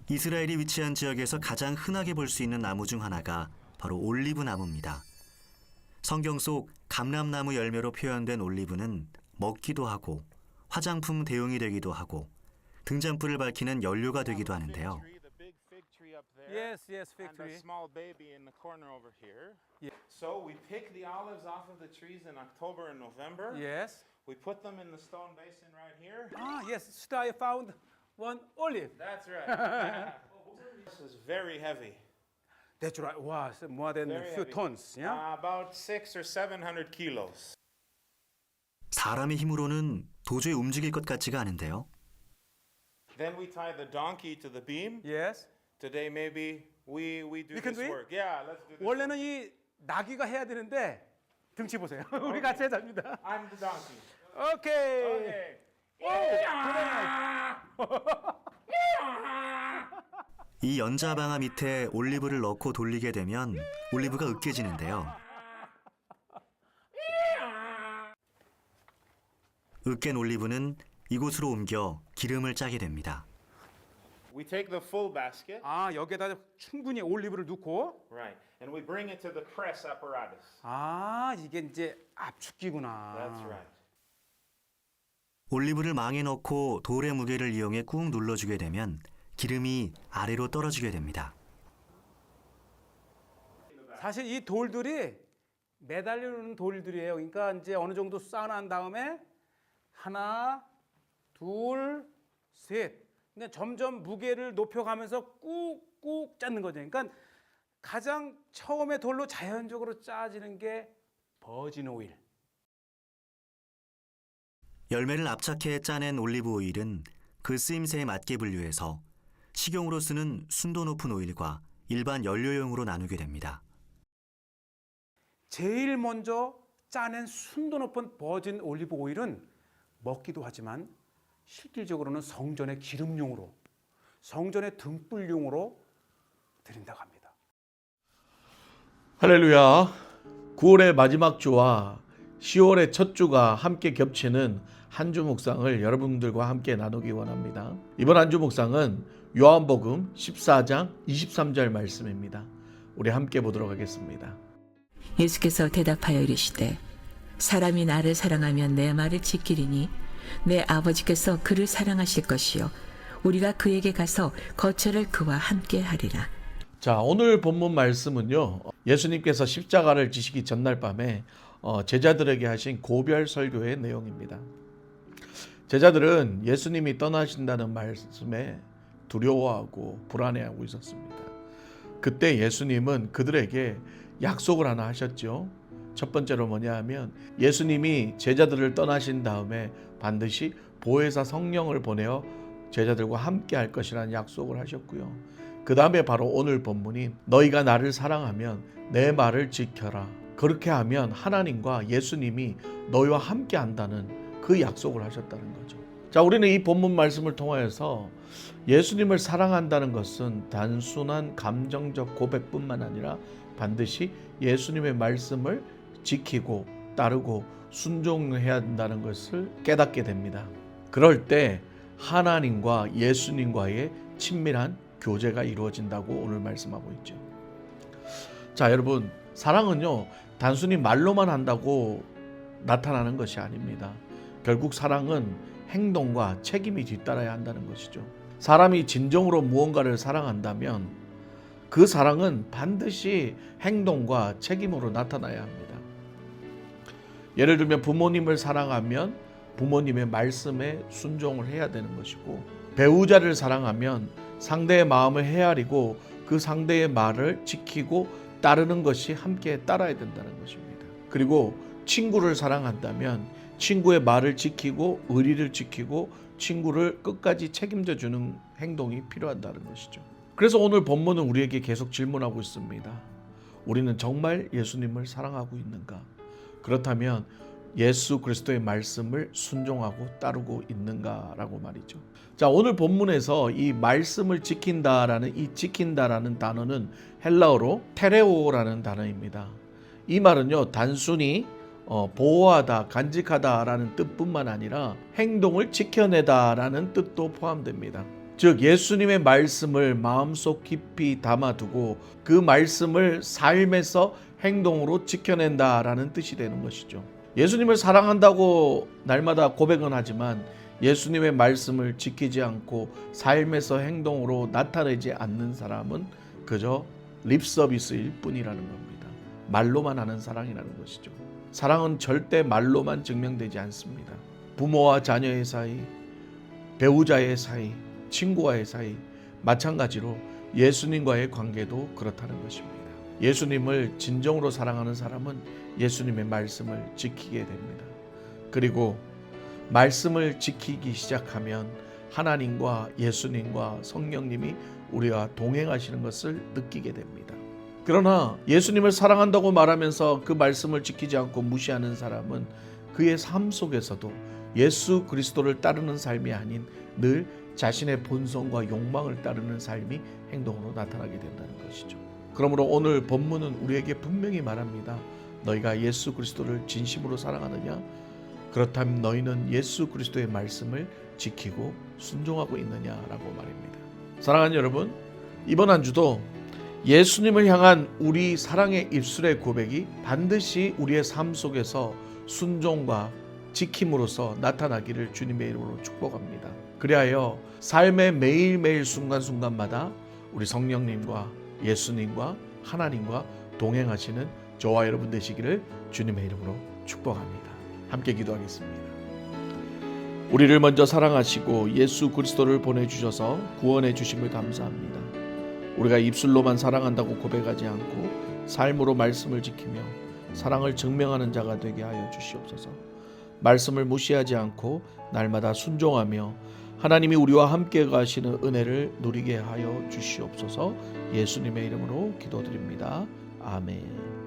이스라엘이 위치한 지역에서 가장 흔하게 볼 수 있는 나무 중 하나가 바로 올리브 나무입니다. 성경 속 감람나무 열매로 표현된 올리브는 먹기도 하고 화장품 대용이 되기도 하고 등잔불을 밝히는 연료가 되기도 하는데요. Yes, yes, fig And a tree. small baby in the corner over here. Yeah. So we pick the olives off of the trees in October and November. Yes. We put them in the stone basin right here. Ah, yes. Today I found one olive. That's right. This is very heavy. That's right. Wow, it's more than a Very few heavy. tons. Yeah. About 600 or 700 kilos. 사람의 힘으로는 도저히 움직일 것 같지가 않은데요. Then we tie the donkey to the beam. Yes. Today maybe we do You can this do it? work. Yeah, let's do this. 원래는 이 나귀가 해야 되는데 등치 보세요. 우리 같이 하자입니다. I'm the donkey. 오케이. Okay. 이 연자방아 밑에 올리브를 넣고 돌리게 되면 올리브가 으깨지는데요. 으깬 올리브는 이곳으로 옮겨 기름을 짜게 됩니다. We take the full basket. 아, 여기에다 충분히 올리브를 넣고 Right. And we bring it to the press apparatus. 아, 이게 이제 압축기구나. That's right. 올리브를 망에 넣고 돌의 무게를 이용해 꾹 눌러주게 되면 기름이 아래로 떨어지게 됩니다. 사실 이 돌들이 매달려 놓는 돌들이에요. 그러니까 이제 어느 정도 쌓아놓은 다음에 하나, 둘, 셋. 그러니까 점점 무게를 높여가면서 꾹꾹 짜는 거죠. 그러니까 가장 처음에 돌로 자연적으로 짜지는 게 버진 오일. 열매를 압착해 짜낸 올리브 오일은 그 쓰임새에 맞게 분류해서 식용으로 쓰는 순도 높은 오일과 일반 연료용으로 나누게 됩니다. 제일 먼저 짜낸 순도 높은 버진 올리브 오일은 먹기도 하지만 실질적으로는 성전의 기름용으로, 성전의 등불용으로 드린다고 합니다. 할렐루야. 9월의 마지막 주와 10월의 첫 주가 함께 겹치는 한 주 묵상을 여러분들과 함께 나누기 원합니다. 이번 한 주 묵상은 요한복음 14장 23절 말씀입니다. 우리 함께 보도록 하겠습니다. 예수께서 대답하여 이르시되 사람이 나를 사랑하면 내 말을 지키리니 내 아버지께서 그를 사랑하실 것이요 우리가 그에게 가서 거처를 그와 함께 하리라. 자, 오늘 본문 말씀은요. 예수님께서 십자가를 지시기 전날 밤에 제자들에게 하신 고별 설교의 내용입니다. 제자들은 예수님이 떠나신다는 말씀에 두려워하고 불안해하고 있었습니다. 그때 예수님은 그들에게 약속을 하나 하셨죠. 첫 번째로 뭐냐 하면 예수님이 제자들을 떠나신 다음에 반드시 보혜사 성령을 보내어 제자들과 함께 할 것이라는 약속을 하셨고요. 그 다음에 바로 오늘 본문인 너희가 나를 사랑하면 내 말을 지켜라. 그렇게 하면 하나님과 예수님이 너희와 함께 한다는 그 약속을 하셨다는 거죠. 자, 우리는 이 본문 말씀을 통하여서 예수님을 사랑한다는 것은 단순한 감정적 고백뿐만 아니라 반드시 예수님의 말씀을 지키고 따르고 순종해야 한다는 것을 깨닫게 됩니다. 그럴 때 하나님과 예수님과의 친밀한 교제가 이루어진다고 오늘 말씀하고 있죠. 자, 여러분, 사랑은요 단순히 말로만 한다고 나타나는 것이 아닙니다. 결국 사랑은 행동과 책임이 뒤따라야 한다는 것이죠. 사람이 진정으로 무언가를 사랑한다면 그 사랑은 반드시 행동과 책임으로 나타나야 합니다. 예를 들면 부모님을 사랑하면 부모님의 말씀에 순종을 해야 되는 것이고, 배우자를 사랑하면 상대의 마음을 헤아리고 그 상대의 말을 지키고 따르는 것이 함께 따라야 된다는 것입니다. 그리고 친구를 사랑한다면 친구의 말을 지키고 의리를 지키고 친구를 끝까지 책임져 주는 행동이 필요하다는 것이죠. 그래서 오늘 본문은 우리에게 계속 질문하고 있습니다. 우리는 정말 예수님을 사랑하고 있는가? 그렇다면 예수 그리스도의 말씀을 순종하고 따르고 있는가라고 말이죠. 자, 오늘 본문에서 이 말씀을 지킨다라는 이 지킨다라는 단어는 헬라어로 테레오라는 단어입니다. 이 말은요 단순히 보호하다, 간직하다라는 뜻뿐만 아니라 행동을 지켜내다라는 뜻도 포함됩니다. 즉 예수님의 말씀을 마음속 깊이 담아두고 그 말씀을 삶에서 행동으로 지켜낸다라는 뜻이 되는 것이죠. 예수님을 사랑한다고 날마다 고백은 하지만 예수님의 말씀을 지키지 않고 삶에서 행동으로 나타내지 않는 사람은 그저 립서비스일 뿐이라는 겁니다. 말로만 하는 사랑이라는 것이죠. 사랑은 절대 말로만 증명되지 않습니다. 부모와 자녀의 사이, 배우자의 사이, 친구와의 사이, 마찬가지로 예수님과의 관계도 그렇다는 것입니다. 예수님을 진정으로 사랑하는 사람은 예수님의 말씀을 지키게 됩니다. 그리고 말씀을 지키기 시작하면 하나님과 예수님과 성령님이 우리와 동행하시는 것을 느끼게 됩니다. 그러나 예수님을 사랑한다고 말하면서 그 말씀을 지키지 않고 무시하는 사람은 그의 삶 속에서도 예수 그리스도를 따르는 삶이 아닌 늘 자신의 본성과 욕망을 따르는 삶이 행동으로 나타나게 된다는 것이죠. 그러므로 오늘 본문은 우리에게 분명히 말합니다. 너희가 예수 그리스도를 진심으로 사랑하느냐? 그렇다면 너희는 예수 그리스도의 말씀을 지키고 순종하고 있느냐라고 말입니다. 사랑하는 여러분, 이번 한 주도 예수님을 향한 우리 사랑의 입술의 고백이 반드시 우리의 삶 속에서 순종과 지킴으로써 나타나기를 주님의 이름으로 축복합니다. 그리하여 삶의 매일매일 순간순간마다 우리 성령님과 예수님과 하나님과 동행하시는 저와 여러분 되시기를 주님의 이름으로 축복합니다. 함께 기도하겠습니다. 우리를 먼저 사랑하시고 예수 그리스도를 보내주셔서 구원해 주심을 감사합니다. 우리가 입술로만 사랑한다고 고백하지 않고 삶으로 말씀을 지키며 사랑을 증명하는 자가 되게 하여 주시옵소서. 말씀을 무시하지 않고 날마다 순종하며 하나님이 우리와 함께 가시는 은혜를 누리게 하여 주시옵소서. 예수님의 이름으로 기도드립니다. 아멘.